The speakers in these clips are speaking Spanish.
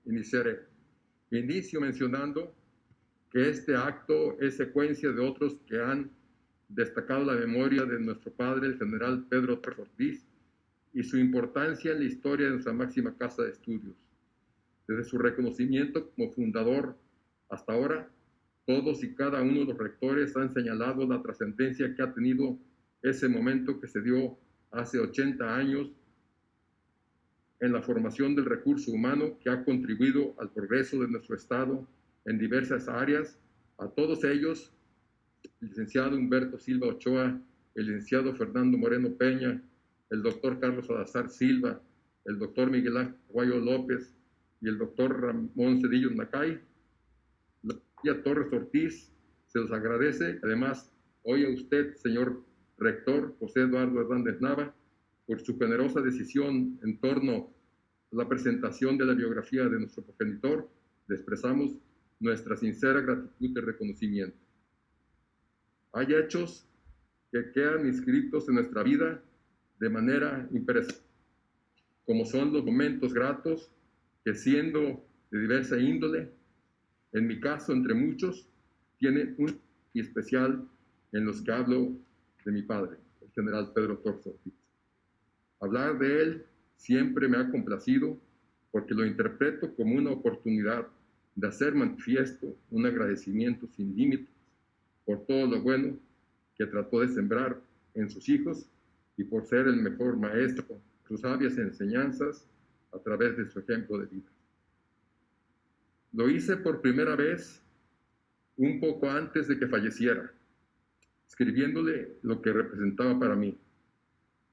iniciaré. Inicio mencionando que este acto es secuencia de otros que han destacado la memoria de nuestro padre, el general Pedro Torres Ortiz, y su importancia en la historia de nuestra máxima casa de estudios. Desde su reconocimiento como fundador hasta ahora, todos y cada uno de los rectores han señalado la trascendencia que ha tenido ese momento que se dio hace 80 años en la formación del recurso humano que ha contribuido al progreso de nuestro Estado en diversas áreas. A todos ellos, el licenciado Humberto Silva Ochoa, el licenciado Fernando Moreno Peña, el doctor Carlos Salazar Silva, el doctor Miguel Ángel Guayo López y el doctor Ramón Cedillo Nacay, la Torres Ortiz, se los agradece. Además, hoy a usted, señor rector José Eduardo Hernández Nava, por su generosa decisión en torno a la presentación de la biografía de nuestro progenitor. Le expresamos nuestra sincera gratitud y reconocimiento. Hay hechos que quedan inscritos en nuestra vida de manera impresa, como son los momentos gratos que, siendo de diversa índole, en mi caso, entre muchos, tienen un y especial en los que hablo de mi padre, el general Pedro Torres Ortiz. Hablar de él siempre me ha complacido porque lo interpreto como una oportunidad de hacer manifiesto un agradecimiento sin límites por todo lo bueno que trató de sembrar en sus hijos y por ser el mejor maestro, sus sabias enseñanzas a través de su ejemplo de vida. Lo hice por primera vez un poco antes de que falleciera, escribiéndole lo que representaba para mí.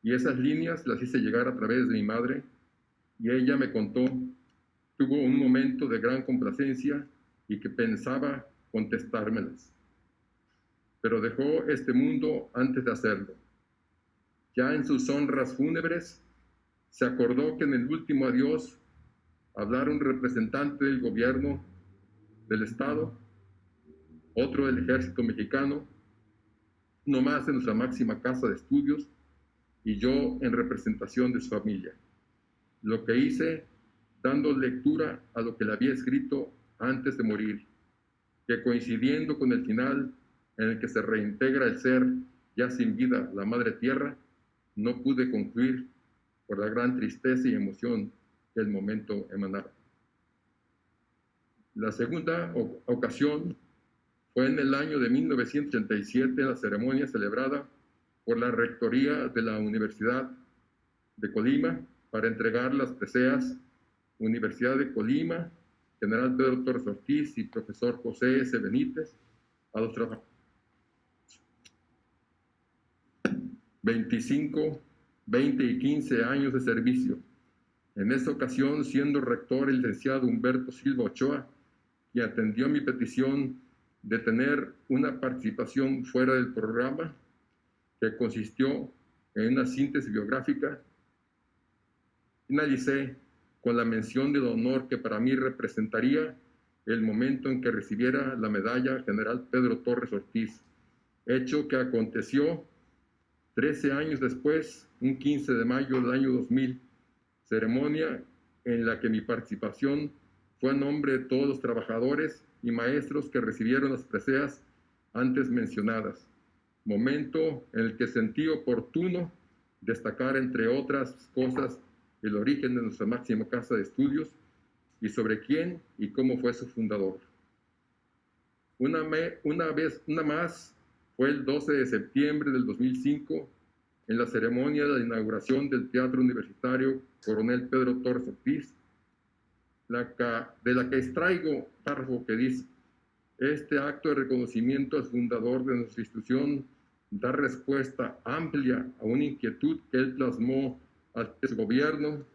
Y esas líneas las hice llegar a través de mi madre, y ella me contó, tuvo un momento de gran complacencia y que pensaba contestármelas, pero dejó este mundo antes de hacerlo. Ya en sus honras fúnebres, se acordó que en el último adiós hablara un representante del gobierno del Estado, otro del Ejército Mexicano, uno más en nuestra máxima casa de estudios, y yo en representación de su familia. Lo que hice, dando lectura a lo que le había escrito antes de morir, que coincidiendo con el final en el que se reintegra el ser ya sin vida, la madre tierra, no pude concluir por la gran tristeza y emoción que el momento emanaba. La segunda ocasión fue en el año de 1987, en la ceremonia celebrada por la Rectoría de la Universidad de Colima para entregar las preseas Universidad de Colima, General Pedro Torres Ortiz y Profesor José S. Benítez a los trabajadores. 25, 20 y 15 años de servicio. En esta ocasión, siendo rector el licenciado Humberto Silva Ochoa, y atendió mi petición de tener una participación fuera del programa, que consistió en una síntesis biográfica, finalicé con la mención del honor que para mí representaría el momento en que recibiera la medalla General Pedro Torres Ortiz, hecho que aconteció 13 años después, un 15 de mayo del año 2000, ceremonia en la que mi participación fue a nombre de todos los trabajadores y maestros que recibieron las preseas antes mencionadas, momento en el que sentí oportuno destacar, entre otras cosas, el origen de nuestra máxima casa de estudios y sobre quién y cómo fue su fundador. Una más fue el 12 de septiembre del 2005, en la ceremonia de la inauguración del Teatro Universitario Coronel Pedro Torres Ortiz, de la que extraigo párrafo que dice: este acto de reconocimiento al fundador de nuestra institución da respuesta amplia a una inquietud que él plasmó al gobierno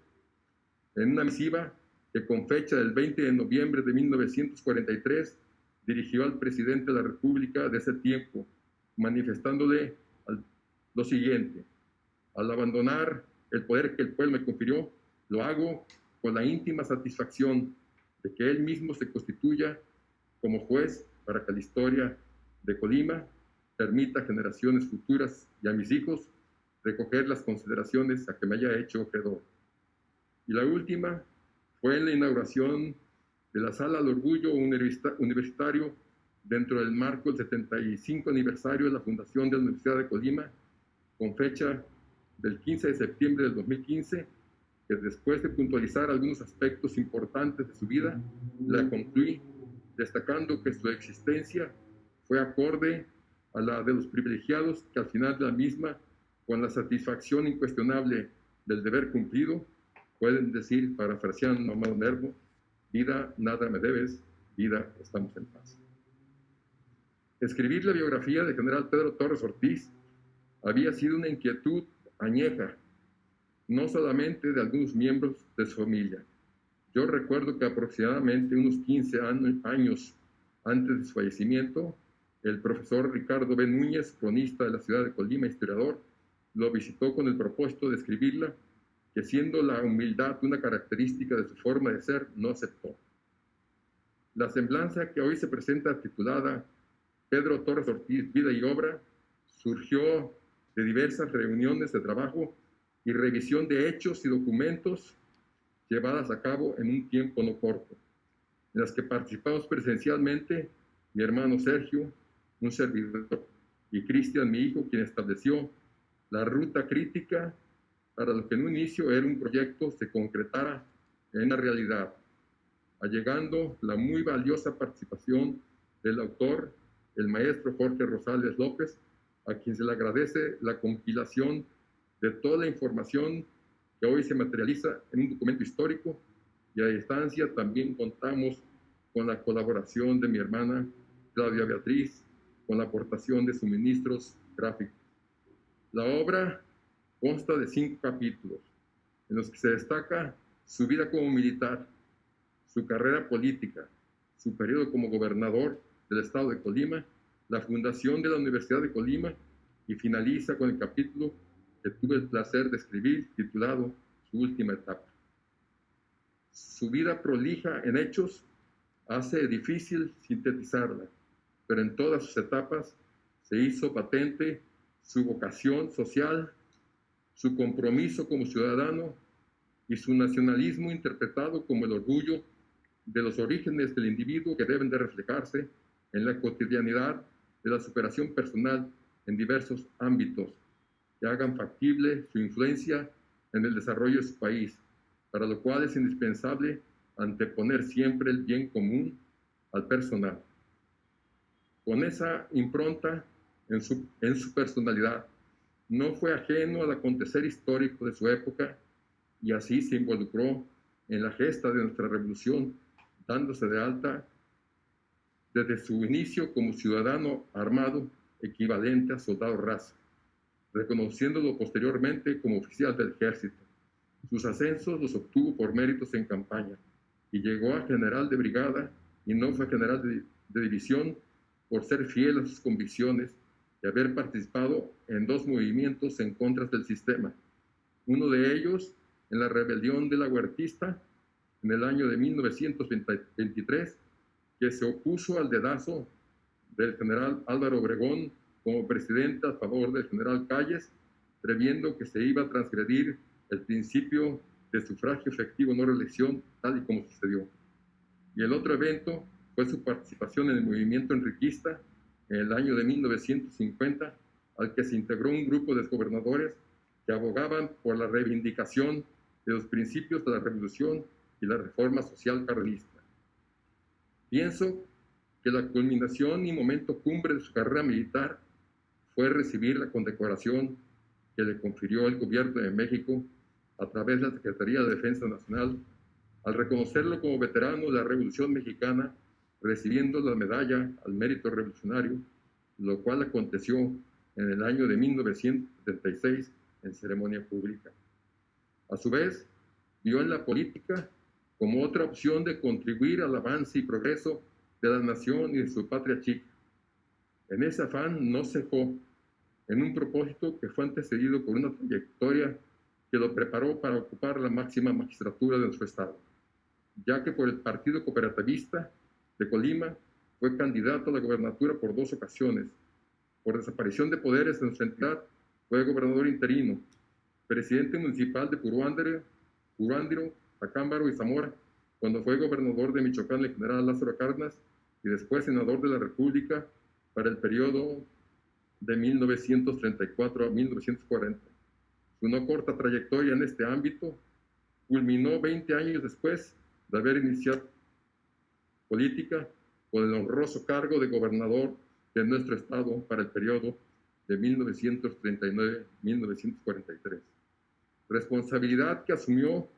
en una misiva que, con fecha del 20 de noviembre de 1943, dirigió al presidente de la República de ese tiempo, manifestándole lo siguiente: al abandonar el poder que el pueblo me confirió, lo hago con la íntima satisfacción de que él mismo se constituya como juez para que la historia de Colima permita a generaciones futuras y a mis hijos recoger las consideraciones a que me haya hecho acreedor. Y la última fue en la inauguración de la Sala al Orgullo Universitario dentro del marco del 75 aniversario de la fundación de la Universidad de Colima, con fecha del 15 de septiembre del 2015, que después de puntualizar algunos aspectos importantes de su vida, la concluí destacando que su existencia fue acorde a la de los privilegiados que al final de la misma, con la satisfacción incuestionable del deber cumplido, pueden decir, parafraseando a Amado Nervo, vida, nada me debes, vida, estamos en paz. Escribir la biografía del general Pedro Torres Ortiz había sido una inquietud añeja, no solamente de algunos miembros de su familia. Yo recuerdo que aproximadamente unos 15 años antes de su fallecimiento, el profesor Ricardo B. Núñez, cronista de la ciudad de Colima, historiador, lo visitó con el propósito de escribirla, que siendo la humildad una característica de su forma de ser, no aceptó. La semblanza que hoy se presenta titulada Pedro Torres Ortiz, Vida y Obra, surgió de diversas reuniones de trabajo y revisión de hechos y documentos llevadas a cabo en un tiempo no corto, en las que participamos presencialmente mi hermano Sergio, un servidor, y Cristian, mi hijo, quien estableció la ruta crítica para lo que en un inicio era un proyecto se concretara en la realidad, allegando la muy valiosa participación del autor, el maestro Jorge Rosales López, a quien se le agradece la compilación de toda la información que hoy se materializa en un documento histórico, y a distancia también contamos con la colaboración de mi hermana Claudia Beatriz, con la aportación de suministros gráficos. La obra consta de 5 capítulos, en los que se destaca su vida como militar, su carrera política, su periodo como gobernador del estado de Colima, la fundación de la Universidad de Colima, y finaliza con el capítulo que tuve el placer de escribir, titulado Su última etapa. Su vida prolija en hechos hace difícil sintetizarla, pero en todas sus etapas se hizo patente su vocación social, su compromiso como ciudadano y su nacionalismo interpretado como el orgullo de los orígenes del individuo que deben de reflejarse en la cotidianidad de la superación personal en diversos ámbitos que hagan factible su influencia en el desarrollo de su país, para lo cual es indispensable anteponer siempre el bien común al personal. Con esa impronta en su personalidad, no fue ajeno al acontecer histórico de su época y así se involucró en la gesta de nuestra revolución, dándose de alta desde su inicio como ciudadano armado equivalente a soldado raso, reconociéndolo posteriormente como oficial del ejército. Sus ascensos los obtuvo por méritos en campaña y llegó a general de brigada y no fue general de división por ser fiel a sus convicciones y haber participado en 2 movimientos en contra del sistema. Uno de ellos en la rebelión de la Huertista en el año de 1923, que se opuso al dedazo del general Álvaro Obregón como presidente a favor del general Calles, previendo que se iba a transgredir el principio de sufragio efectivo no reelección, tal y como sucedió. Y el otro evento fue su participación en el movimiento enriquista en el año de 1950, al que se integró un grupo de gobernadores que abogaban por la reivindicación de los principios de la revolución y la reforma social carlista. Pienso que la culminación y momento cumbre de su carrera militar fue recibir la condecoración que le confirió el gobierno de México a través de la Secretaría de Defensa Nacional, al reconocerlo como veterano de la Revolución Mexicana, recibiendo la medalla al mérito revolucionario, lo cual aconteció en el año de 1976 en ceremonia pública. A su vez, vio en la política como otra opción de contribuir al avance y progreso de la nación y de su patria chica. En ese afán no cejó en un propósito que fue antecedido por una trayectoria que lo preparó para ocupar la máxima magistratura de nuestro estado, ya que por el Partido Cooperativista de Colima fue candidato a la gobernatura por 2 ocasiones. Por desaparición de poderes en nuestra entidad fue gobernador interino, presidente municipal de Puruándiro, Acámbaro y Zamora, cuando fue gobernador de Michoacán el general Lázaro Cárdenas y después senador de la República para el periodo de 1934 a 1940. Su no corta trayectoria en este ámbito culminó 20 años después de haber iniciado política con el honroso cargo de gobernador de nuestro estado para el periodo de 1939-1943. Responsabilidad que asumió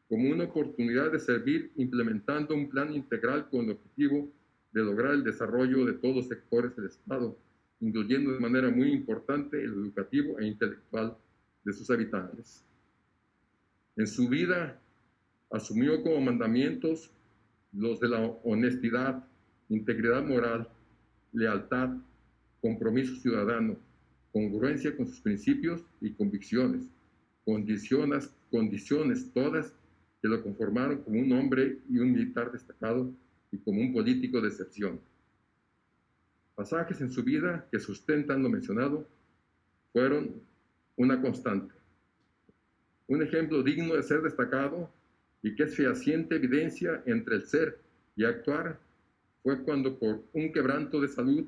como una oportunidad de servir implementando un plan integral con el objetivo de lograr el desarrollo de todos los sectores del Estado, incluyendo de manera muy importante el educativo e intelectual de sus habitantes. En su vida asumió como mandamientos los de la honestidad, integridad moral, lealtad, compromiso ciudadano, congruencia con sus principios y convicciones, condiciones todas que lo conformaron como un hombre y un militar destacado y como un político de excepción. Pasajes en su vida que sustentan lo mencionado fueron una constante. Un ejemplo digno de ser destacado y que es fehaciente evidencia entre el ser y actuar fue cuando por un quebranto de salud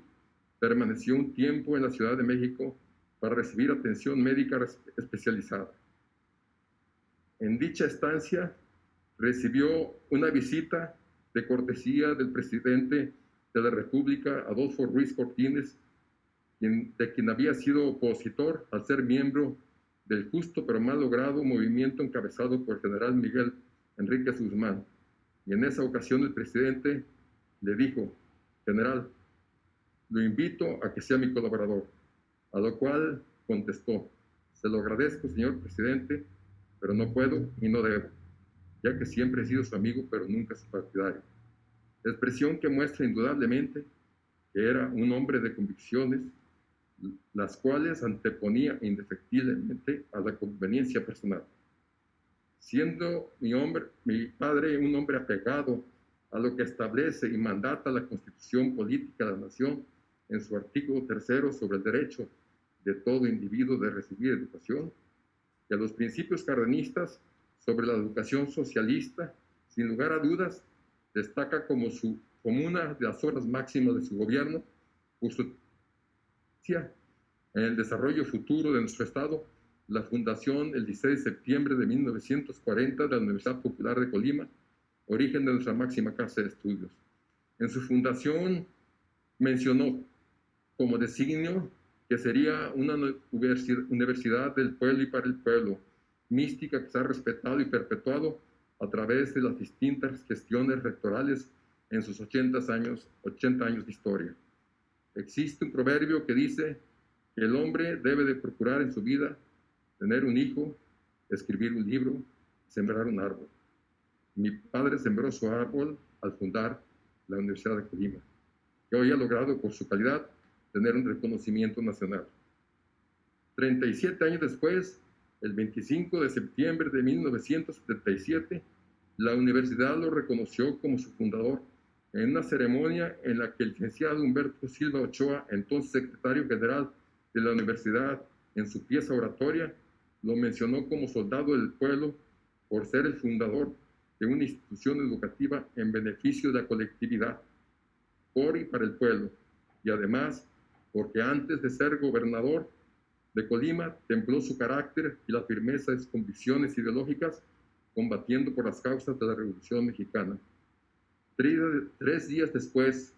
permaneció un tiempo en la Ciudad de México para recibir atención médica especializada. En dicha estancia recibió una visita de cortesía del presidente de la República, Adolfo Ruiz Cortines, de quien había sido opositor al ser miembro del justo pero mal logrado movimiento encabezado por el general Miguel Enríquez Guzmán. Y en esa ocasión el presidente le dijo: general, lo invito a que sea mi colaborador, a lo cual contestó: se lo agradezco, señor presidente, pero no puedo y no debo, ya que siempre he sido su amigo, pero nunca su partidario. Expresión que muestra indudablemente que era un hombre de convicciones, las cuales anteponía indefectiblemente a la conveniencia personal. Siendo mi padre un hombre apegado a lo que establece y mandata la Constitución Política de la Nación en su artículo 3 sobre el derecho de todo individuo de recibir educación, y a los principios cardenistas sobre la educación socialista, sin lugar a dudas, destaca como una de las obras máximas de su gobierno, en el desarrollo futuro de nuestro Estado, la fundación el 16 de septiembre de 1940 de la Universidad Popular de Colima, origen de nuestra máxima casa de estudios. En su fundación mencionó como designio que sería una universidad del pueblo y para el pueblo, mística que se ha respetado y perpetuado a través de las distintas gestiones rectorales en sus 80 años de historia. Existe un proverbio que dice que el hombre debe de procurar en su vida tener un hijo, escribir un libro, sembrar un árbol. Mi padre sembró su árbol al fundar la Universidad de Colima, que hoy ha logrado por su calidad tener un reconocimiento nacional. 37 años después, el 25 de septiembre de 1977, la universidad lo reconoció como su fundador en una ceremonia en la que el licenciado Humberto Silva Ochoa, entonces secretario general de la universidad, en su pieza oratoria, lo mencionó como soldado del pueblo por ser el fundador de una institución educativa en beneficio de la colectividad, por y para el pueblo, y además porque antes de ser gobernador de Colima, templó su carácter y la firmeza de sus convicciones ideológicas, combatiendo por las causas de la Revolución Mexicana. 3 días después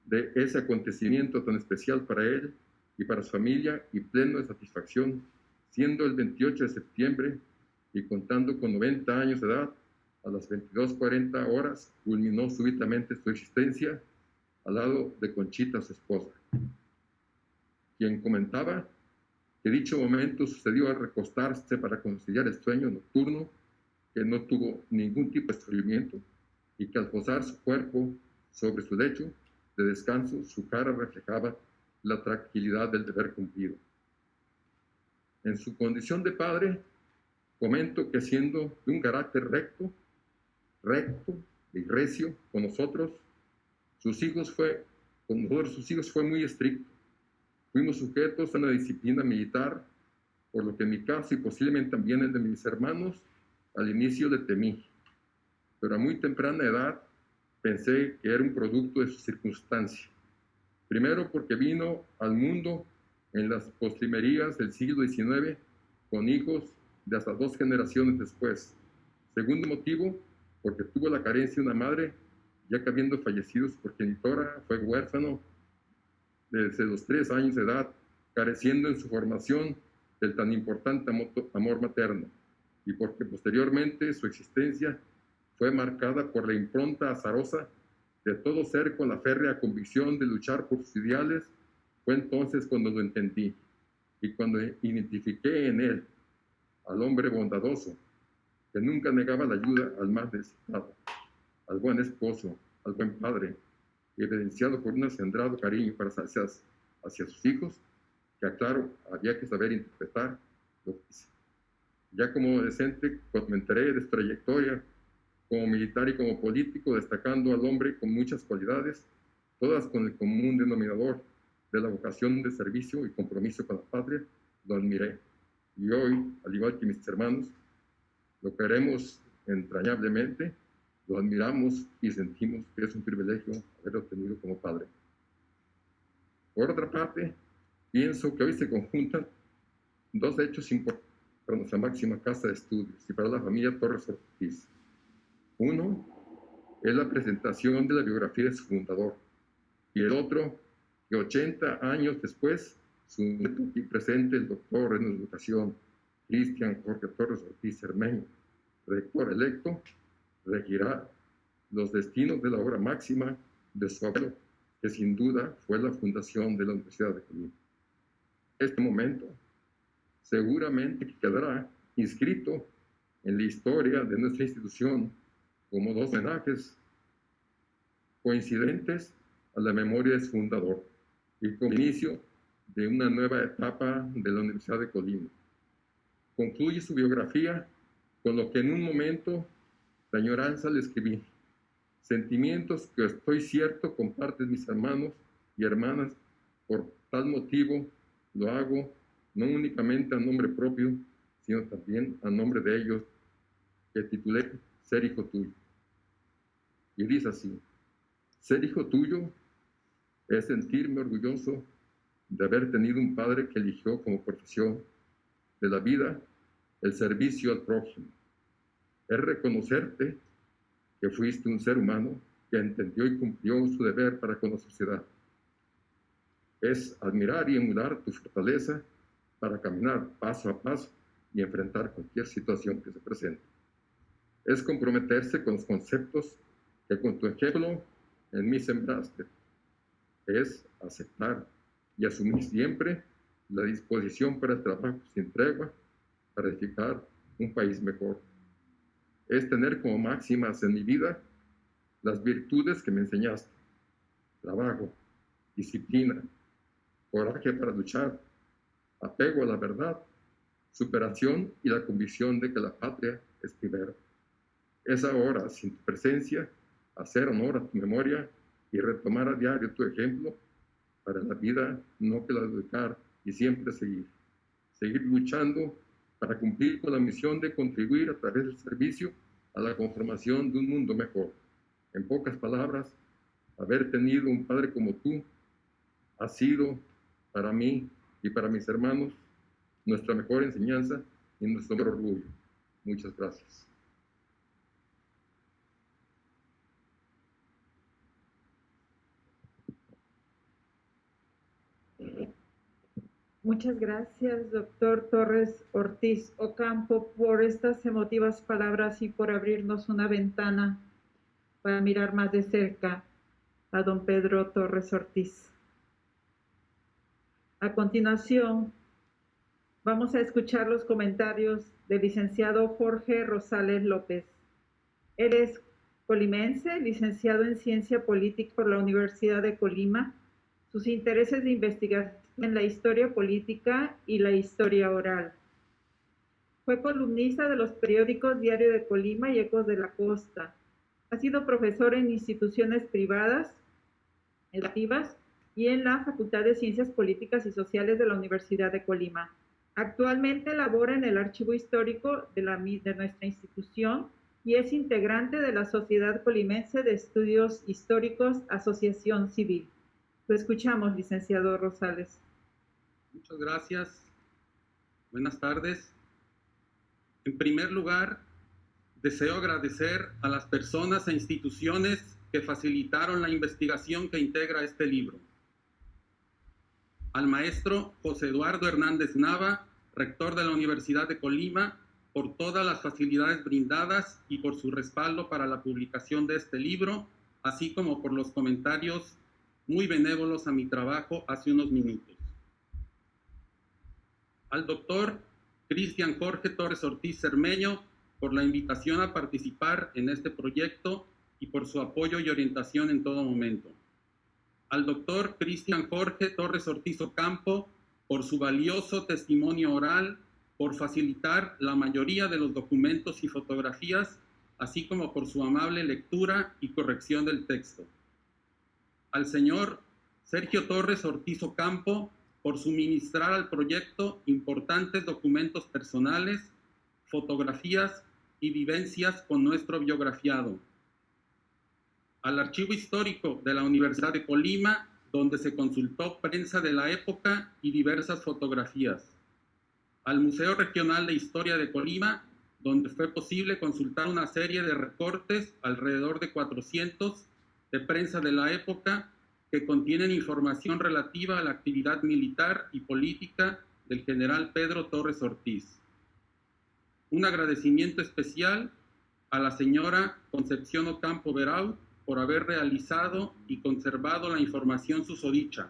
de ese acontecimiento tan especial para él y para su familia, y pleno de satisfacción, siendo el 28 de septiembre y contando con 90 años de edad, a las 22:40 horas, culminó súbitamente su existencia al lado de Conchita, su esposa, quien comentaba que dicho momento sucedió al recostarse para conciliar el sueño nocturno, que no tuvo ningún tipo de sufrimiento, y que al posar su cuerpo sobre su lecho de descanso, su cara reflejaba la tranquilidad del deber cumplido. En su condición de padre, comento que siendo de un carácter recto y recio con nosotros, sus hijos fue muy estricto. Fuimos sujetos a una disciplina militar, por lo que en mi caso y posiblemente también el de mis hermanos, al inicio le temí. pero a muy temprana edad pensé que era un producto de su circunstancia. Primero porque vino al mundo en las postrimerías del siglo XIX con hijos de hasta 2 generaciones después. Segundo motivo, porque tuvo la carencia de una madre, ya que habiendo fallecido su progenitora, fue huérfano desde los 3 años de edad, careciendo en su formación del tan importante amor materno, y porque posteriormente su existencia fue marcada por la impronta azarosa de todo ser con la férrea convicción de luchar por sus ideales. Fue entonces cuando lo entendí y cuando identifiqué en él al hombre bondadoso que nunca negaba la ayuda al más necesitado, al buen esposo, al buen padre, evidenciado por un acendrado cariño hacia sus hijos, que aclaro, había que saber interpretar lo que hice. Ya como adolescente, cuando me enteré de su trayectoria como militar y como político, destacando al hombre con muchas cualidades, todas con el común denominador de la vocación de servicio y compromiso con la patria, lo admiré. Y hoy, al igual que mis hermanos, lo queremos entrañablemente, lo admiramos y sentimos que es un privilegio haberlo tenido como padre. Por otra parte, pienso que hoy se conjuntan dos hechos importantes para nuestra máxima casa de estudios y para la familia Torres Ortiz. Uno es la presentación de la biografía de su fundador, y el otro, que 80 años después, su nieto aquí presente, el doctor en educación, Cristian Jorge Torres Ortiz Cermeño, rector electo, regirá los destinos de la obra máxima de su abuelo, que sin duda fue la fundación de la Universidad de Colima. Este momento seguramente quedará inscrito en la historia de nuestra institución como dos homenajes coincidentes a la memoria de su fundador y como inicio de una nueva etapa de la Universidad de Colima. Concluye su biografía con lo que en un momento de añoranza le escribí: sentimientos que estoy cierto comparten mis hermanos y hermanas. Por tal motivo lo hago no únicamente a nombre propio, sino también a nombre de ellos, que titulé Ser hijo tuyo. Y dice así: ser hijo tuyo es sentirme orgulloso de haber tenido un padre que eligió como profesión de la vida el servicio al prójimo. Es reconocerte que fuiste un ser humano que entendió y cumplió su deber para con la sociedad. Es admirar y emular tu fortaleza para caminar paso a paso y enfrentar cualquier situación que se presente. Es comprometerse con los conceptos que con tu ejemplo en mí sembraste. Es aceptar y asumir siempre la disposición para el trabajo sin tregua para edificar un país mejor. Es tener como máximas en mi vida las virtudes que me enseñaste: trabajo, disciplina, coraje para luchar, apego a la verdad, superación y la convicción de que la patria es primero. Es ahora, sin tu presencia, hacer honor a tu memoria y retomar a diario tu ejemplo para la vida, no que la dedicar y siempre seguir luchando para cumplir con la misión de contribuir a través del servicio a la conformación de un mundo mejor. En pocas palabras, haber tenido un padre como tú ha sido para mí y para mis hermanos nuestra mejor enseñanza y nuestro mayor orgullo. Muchas gracias. Muchas gracias, doctor Torres Ortiz Ocampo, por estas emotivas palabras y por abrirnos una ventana para mirar más de cerca a don Pedro Torres Ortiz. A continuación, vamos a escuchar los comentarios del licenciado Jorge Rosales López. Él es colimense, licenciado en Ciencia Política por la Universidad de Colima. Sus intereses de investigación en la historia política y la historia oral. Fue columnista de los periódicos Diario de Colima y Ecos de la Costa. Ha sido profesor en instituciones privadas, educativas y en la Facultad de Ciencias Políticas y Sociales de la Universidad de Colima. Actualmente labora en el Archivo Histórico de nuestra institución y es integrante de la Sociedad Colimense de Estudios Históricos, Asociación Civil. Lo escuchamos, licenciado Rosales. Muchas gracias. Buenas tardes. En primer lugar, deseo agradecer a las personas e instituciones que facilitaron la investigación que integra este libro. Al maestro José Eduardo Hernández Nava, rector de la Universidad de Colima, por todas las facilidades brindadas y por su respaldo para la publicación de este libro, así como por los comentarios muy benévolos a mi trabajo hace unos minutos. Al doctor Cristian Jorge Torres Ortiz Cermeño, por la invitación a participar en este proyecto y por su apoyo y orientación en todo momento. Al doctor Cristian Jorge Torres Ortiz Ocampo, por su valioso testimonio oral, por facilitar la mayoría de los documentos y fotografías, así como por su amable lectura y corrección del texto. Al señor Sergio Torres Ortiz Ocampo, por suministrar al proyecto importantes documentos personales, fotografías y vivencias con nuestro biografiado. Al Archivo Histórico de la Universidad de Colima, donde se consultó prensa de la época y diversas fotografías. Al Museo Regional de Historia de Colima, donde fue posible consultar una serie de recortes, alrededor de 400, de prensa de la época, que contienen información relativa a la actividad militar y política del general Pedro Torres Ortiz. Un agradecimiento especial a la señora Concepción Ocampo Verau por haber realizado y conservado la información susodicha.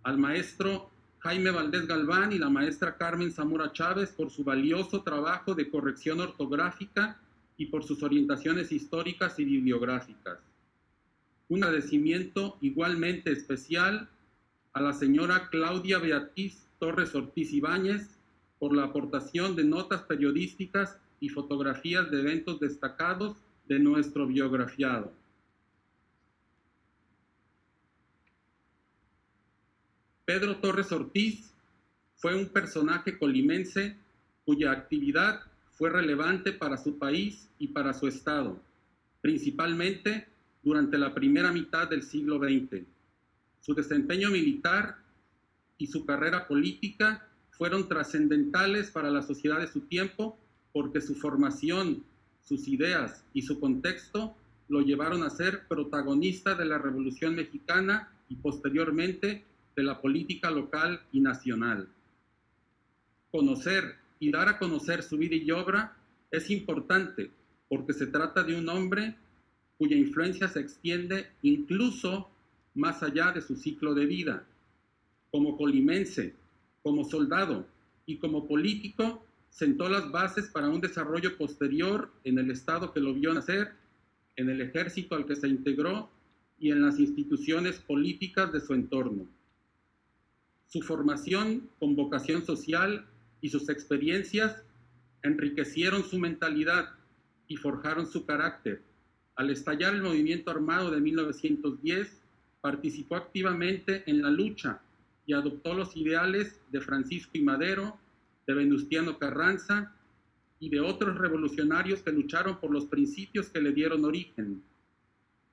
Al maestro Jaime Valdés Galván y la maestra Carmen Zamora Chávez por su valioso trabajo de corrección ortográfica y por sus orientaciones históricas y bibliográficas. Un agradecimiento igualmente especial a la señora Claudia Beatriz Torres Ortiz Ibáñez por la aportación de notas periodísticas y fotografías de eventos destacados de nuestro biografiado. Pedro Torres Ortiz fue un personaje colimense cuya actividad fue relevante para su país y para su estado, principalmente durante la primera mitad del siglo XX. Su desempeño militar y su carrera política fueron trascendentales para la sociedad de su tiempo porque su formación, sus ideas y su contexto lo llevaron a ser protagonista de la Revolución Mexicana y posteriormente de la política local y nacional. Conocer y dar a conocer su vida y obra es importante porque se trata de un hombre cuya influencia se extiende incluso más allá de su ciclo de vida. Como colimense, como soldado y como político, sentó las bases para un desarrollo posterior en el estado que lo vio nacer, en el ejército al que se integró y en las instituciones políticas de su entorno. Su formación con vocación social y sus experiencias enriquecieron su mentalidad y forjaron su carácter. Al estallar el movimiento armado de 1910, participó activamente en la lucha y adoptó los ideales de Francisco I. Madero, de Venustiano Carranza y de otros revolucionarios que lucharon por los principios que le dieron origen.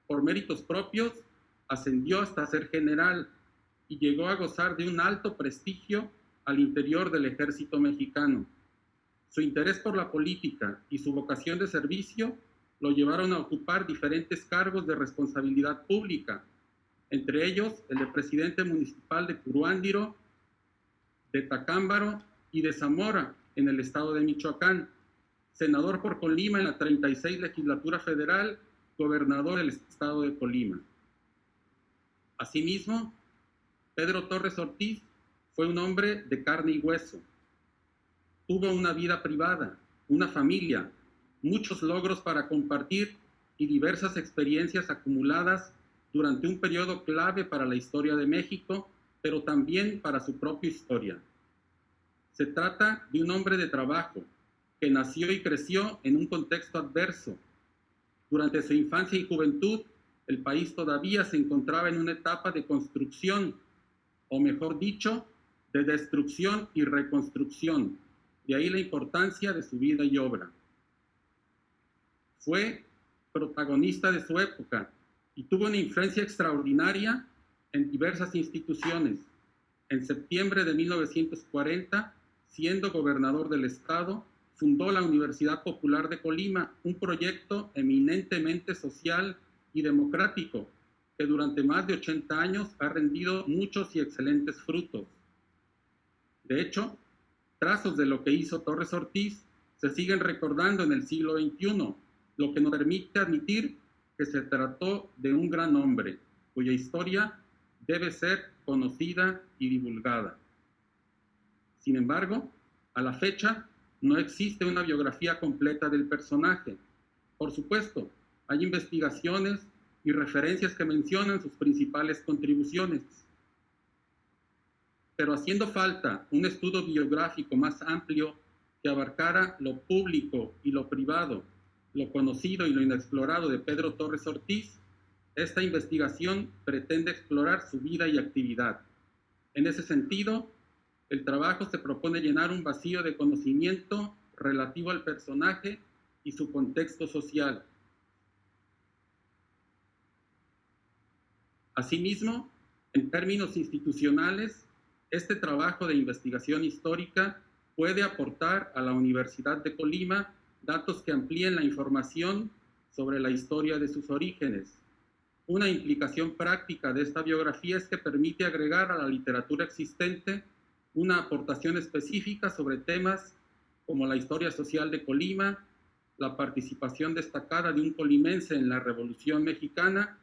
Por méritos propios, ascendió hasta ser general y llegó a gozar de un alto prestigio al interior del ejército mexicano. Su interés por la política y su vocación de servicio lo llevaron a ocupar diferentes cargos de responsabilidad pública, entre ellos el de presidente municipal de Puruándiro, de Tacámbaro y de Zamora, en el estado de Michoacán, senador por Colima en la 36 legislatura federal, gobernador del estado de Colima. Asimismo, Pedro Torres Ortiz fue un hombre de carne y hueso. Tuvo una vida privada, una familia, muchos logros para compartir y diversas experiencias acumuladas durante un periodo clave para la historia de México, pero también para su propia historia. Se trata de un hombre de trabajo que nació y creció en un contexto adverso. Durante su infancia y juventud, el país todavía se encontraba en una etapa de construcción, o mejor dicho, de destrucción y reconstrucción. De ahí la importancia de su vida y obra. Fue protagonista de su época y tuvo una influencia extraordinaria en diversas instituciones. En septiembre de 1940, siendo gobernador del estado, fundó la Universidad Popular de Colima, un proyecto eminentemente social y democrático que durante más de 80 años ha rendido muchos y excelentes frutos. De hecho, trazos de lo que hizo Torres Ortiz se siguen recordando en el siglo XXI, lo que nos permite admitir que se trató de un gran hombre, cuya historia debe ser conocida y divulgada. Sin embargo, a la fecha, no existe una biografía completa del personaje. Por supuesto, hay investigaciones y referencias que mencionan sus principales contribuciones. Pero haciendo falta un estudio biográfico más amplio que abarcara lo público y lo privado, lo conocido y lo inexplorado de Pedro Torres Ortiz, esta investigación pretende explorar su vida y actividad. En ese sentido, el trabajo se propone llenar un vacío de conocimiento relativo al personaje y su contexto social. Asimismo, en términos institucionales, este trabajo de investigación histórica puede aportar a la Universidad de Colima datos que amplíen la información sobre la historia de sus orígenes. Una implicación práctica de esta biografía es que permite agregar a la literatura existente una aportación específica sobre temas como la historia social de Colima, la participación destacada de un colimense en la Revolución Mexicana,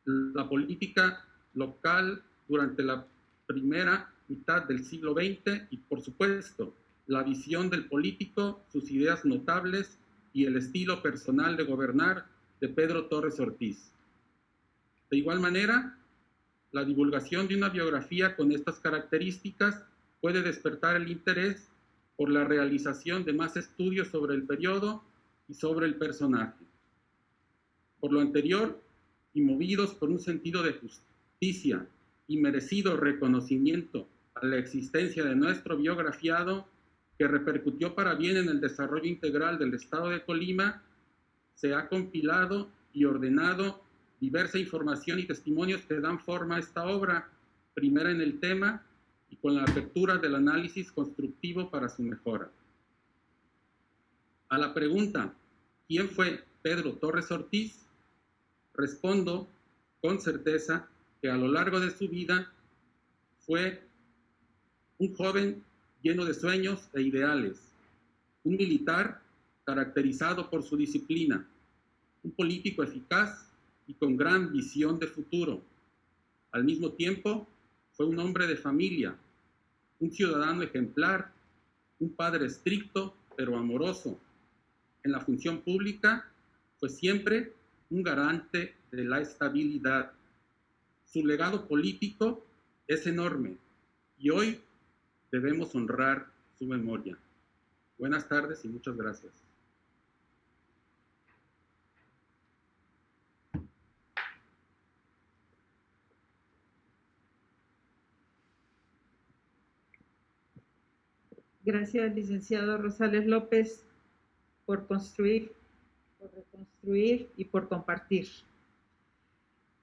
la política local durante la primera mitad del siglo XX y, por supuesto, la visión del político, sus ideas notables y el estilo personal de gobernar de Pedro Torres Ortiz. De igual manera, la divulgación de una biografía con estas características puede despertar el interés por la realización de más estudios sobre el periodo y sobre el personaje. Por lo anterior, y movidos por un sentido de justicia y merecido reconocimiento a la existencia de nuestro biografiado, que repercutió para bien en el desarrollo integral del Estado de Colima, se ha compilado y ordenado diversa información y testimonios que dan forma a esta obra, primera en el tema y con la apertura del análisis constructivo para su mejora. A la pregunta, ¿quién fue Pedro Torres Ortiz?, respondo con certeza que a lo largo de su vida fue un joven lleno de sueños e ideales, un militar caracterizado por su disciplina, un político eficaz y con gran visión de futuro. Al mismo tiempo, fue un hombre de familia, un ciudadano ejemplar, un padre estricto pero amoroso. En la función pública fue siempre un garante de la estabilidad. Su legado político es enorme y hoy debemos honrar su memoria. Buenas tardes y muchas gracias. Gracias, licenciado Rosales López, por reconstruir y por compartir.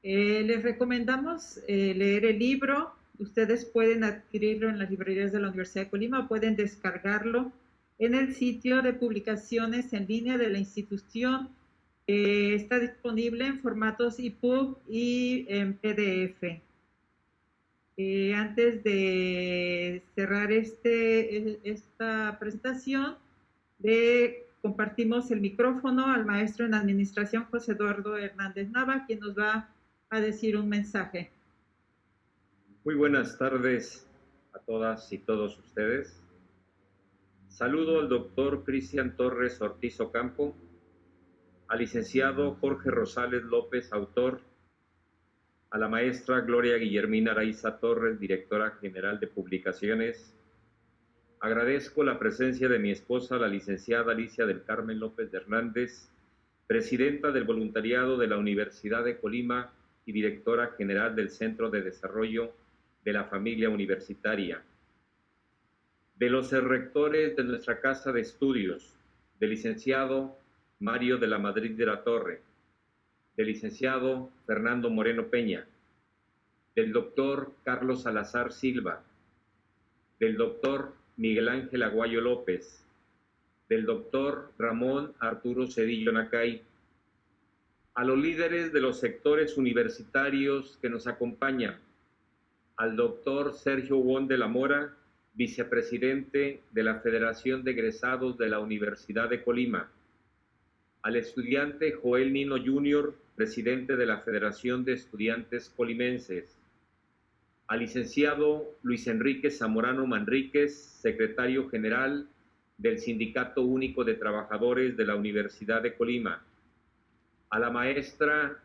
Les recomendamos leer el libro. Ustedes pueden adquirirlo en las librerías de la Universidad de Colima o pueden descargarlo en el sitio de publicaciones en línea de la institución. Está disponible en formatos EPUB y en PDF. Antes de cerrar esta presentación, compartimos el micrófono al maestro en administración José Eduardo Hernández Nava, quien nos va a decir un mensaje. Muy buenas tardes a todas y todos ustedes. Saludo al doctor Cristian Torres Ortiz Ocampo, al licenciado Jorge Rosales López, autor, a la maestra Gloria Guillermina Araiza Torres, directora general de publicaciones. Agradezco la presencia de mi esposa, la licenciada Alicia del Carmen López de Hernández, presidenta del voluntariado de la Universidad de Colima y directora general del Centro de Desarrollo de la Familia Universitaria. De los rectores de nuestra casa de estudios, del licenciado Mario de la Madrid de la Torre, del licenciado Fernando Moreno Peña, del doctor Carlos Salazar Silva, del doctor Miguel Ángel Aguayo López, del doctor Ramón Arturo Cedillo Nacay, a los líderes de los sectores universitarios que nos acompañan, al doctor Sergio Won de la Mora, vicepresidente de la Federación de Egresados de la Universidad de Colima, al estudiante Joel Nino Jr., presidente de la Federación de Estudiantes Colimenses, al licenciado Luis Enrique Zamorano Manríquez, secretario general del Sindicato Único de Trabajadores de la Universidad de Colima, a la maestra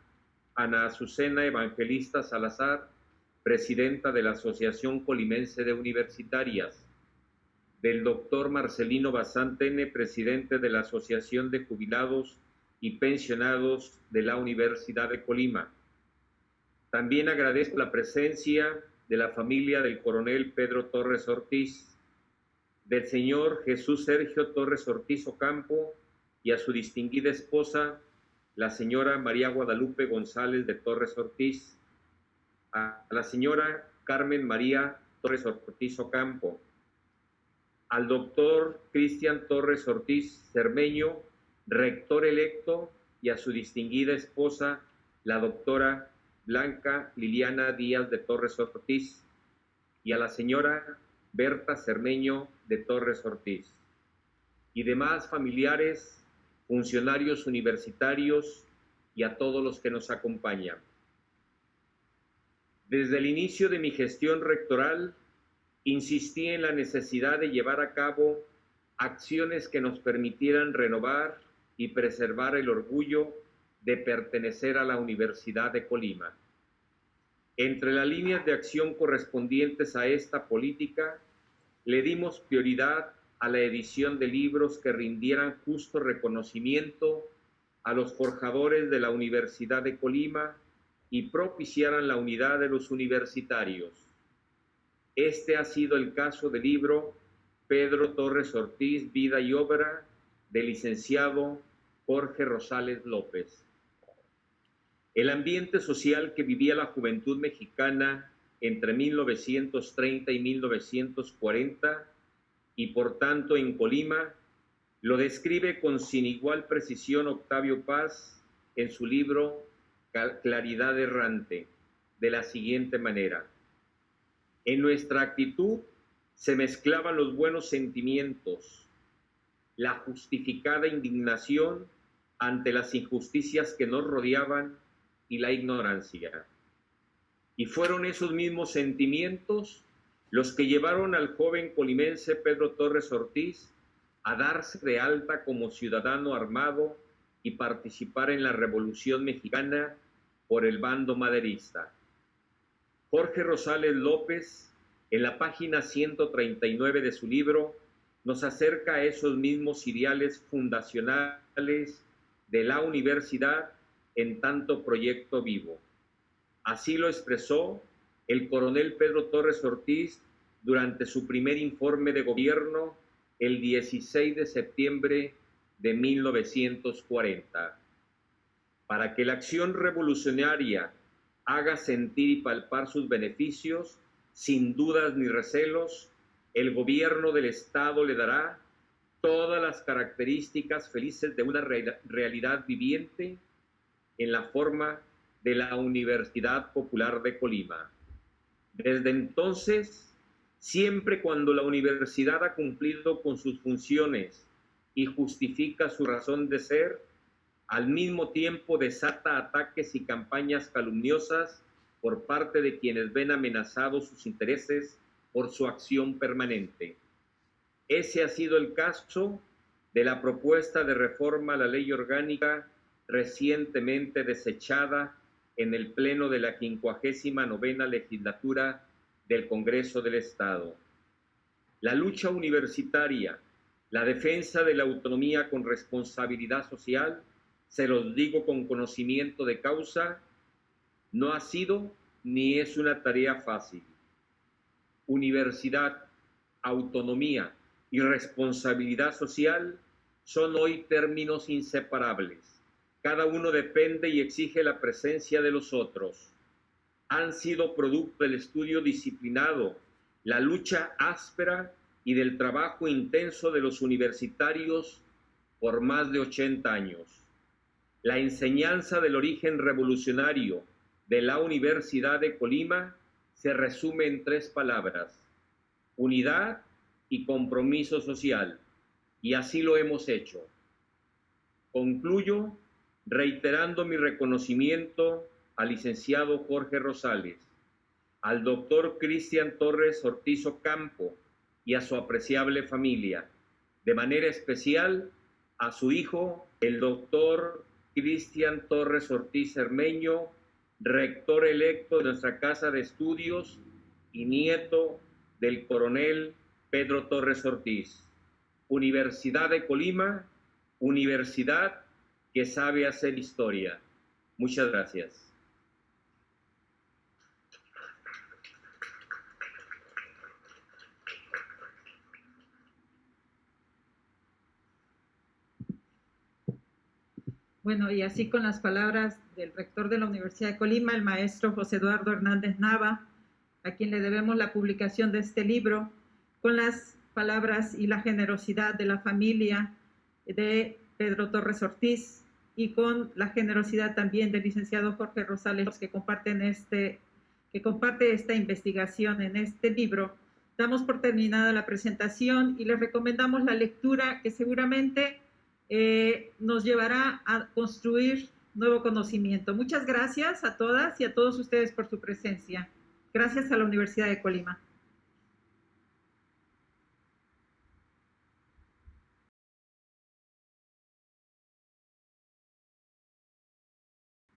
Ana Azucena Evangelista Salazar, presidenta de la Asociación Colimense de Universitarias, del doctor Marcelino Bazán Tene, presidente de la Asociación de Jubilados y Pensionados de la Universidad de Colima. También agradezco la presencia de la familia del coronel Pedro Torres Ortiz, del señor Jesús Sergio Torres Ortiz Ocampo y a su distinguida esposa, la señora María Guadalupe González de Torres Ortiz, a la señora Carmen María Torres Ortiz Ocampo, al doctor Cristian Torres Ortiz Cermeño, rector electo, y a su distinguida esposa, la doctora Blanca Liliana Díaz de Torres Ortiz, y a la señora Berta Cermeño de Torres Ortiz, y demás familiares, funcionarios universitarios y a todos los que nos acompañan. Desde el inicio de mi gestión rectoral, insistí en la necesidad de llevar a cabo acciones que nos permitieran renovar y preservar el orgullo de pertenecer a la Universidad de Colima. Entre las líneas de acción correspondientes a esta política, le dimos prioridad a la edición de libros que rindieran justo reconocimiento a los forjadores de la Universidad de Colima y propiciaran la unidad de los universitarios. Este ha sido el caso del libro Pedro Torres Ortiz, Vida y Obra, del licenciado Jorge Rosales López. El ambiente social que vivía la juventud mexicana entre 1930 y 1940, y por tanto en Colima, lo describe con sin igual precisión Octavio Paz en su libro Claridad Errante, de la siguiente manera: en nuestra actitud se mezclaban los buenos sentimientos, la justificada indignación ante las injusticias que nos rodeaban y la ignorancia. Y fueron esos mismos sentimientos los que llevaron al joven colimense Pedro Torres Ortiz a darse de alta como ciudadano armado y participar en la Revolución Mexicana por el bando maderista. Jorge Rosales López, en la página 139 de su libro, nos acerca a esos mismos ideales fundacionales de la universidad en tanto proyecto vivo. Así lo expresó el coronel Pedro Torres Ortiz durante su primer informe de gobierno el 16 de septiembre de 1940. Para que la acción revolucionaria haga sentir y palpar sus beneficios, sin dudas ni recelos, el gobierno del Estado le dará todas las características felices de una realidad viviente en la forma de la Universidad Popular de Colima. Desde entonces, siempre cuando la universidad ha cumplido con sus funciones y justifica su razón de ser, al mismo tiempo desata ataques y campañas calumniosas por parte de quienes ven amenazados sus intereses por su acción permanente. Ese ha sido el caso de la propuesta de reforma a la ley orgánica recientemente desechada en el Pleno de la 59ª legislatura del Congreso del Estado. La lucha universitaria, la defensa de la autonomía con responsabilidad social, se los digo con conocimiento de causa, no ha sido ni es una tarea fácil. Universidad, autonomía y responsabilidad social son hoy términos inseparables. Cada uno depende y exige la presencia de los otros. Han sido producto del estudio disciplinado, la lucha áspera y del trabajo intenso de los universitarios por más de 80 años. La enseñanza del origen revolucionario de la Universidad de Colima se resume en 3 palabras: unidad y compromiso social, y así lo hemos hecho. Concluyo reiterando mi reconocimiento al licenciado Jorge Rosales, al doctor Cristian Torres Ortiz Ocampo y a su apreciable familia, de manera especial a su hijo, el doctor Cristian Torres Ortiz Cermeño, rector electo de nuestra Casa de Estudios y nieto del coronel Pedro Torres Ortiz. Universidad de Colima, universidad que sabe hacer historia. Muchas gracias. Bueno, y así con las palabras del rector de la Universidad de Colima, el maestro José Eduardo Hernández Nava, a quien le debemos la publicación de este libro, con las palabras y la generosidad de la familia de Pedro Torres Ortiz y con la generosidad también del licenciado Jorge Rosales, que comparte esta investigación en este libro. Damos por terminada la presentación y les recomendamos la lectura, que seguramente nos llevará a construir nuevo conocimiento. Muchas gracias a todas y a todos ustedes por su presencia. Gracias a la Universidad de Colima.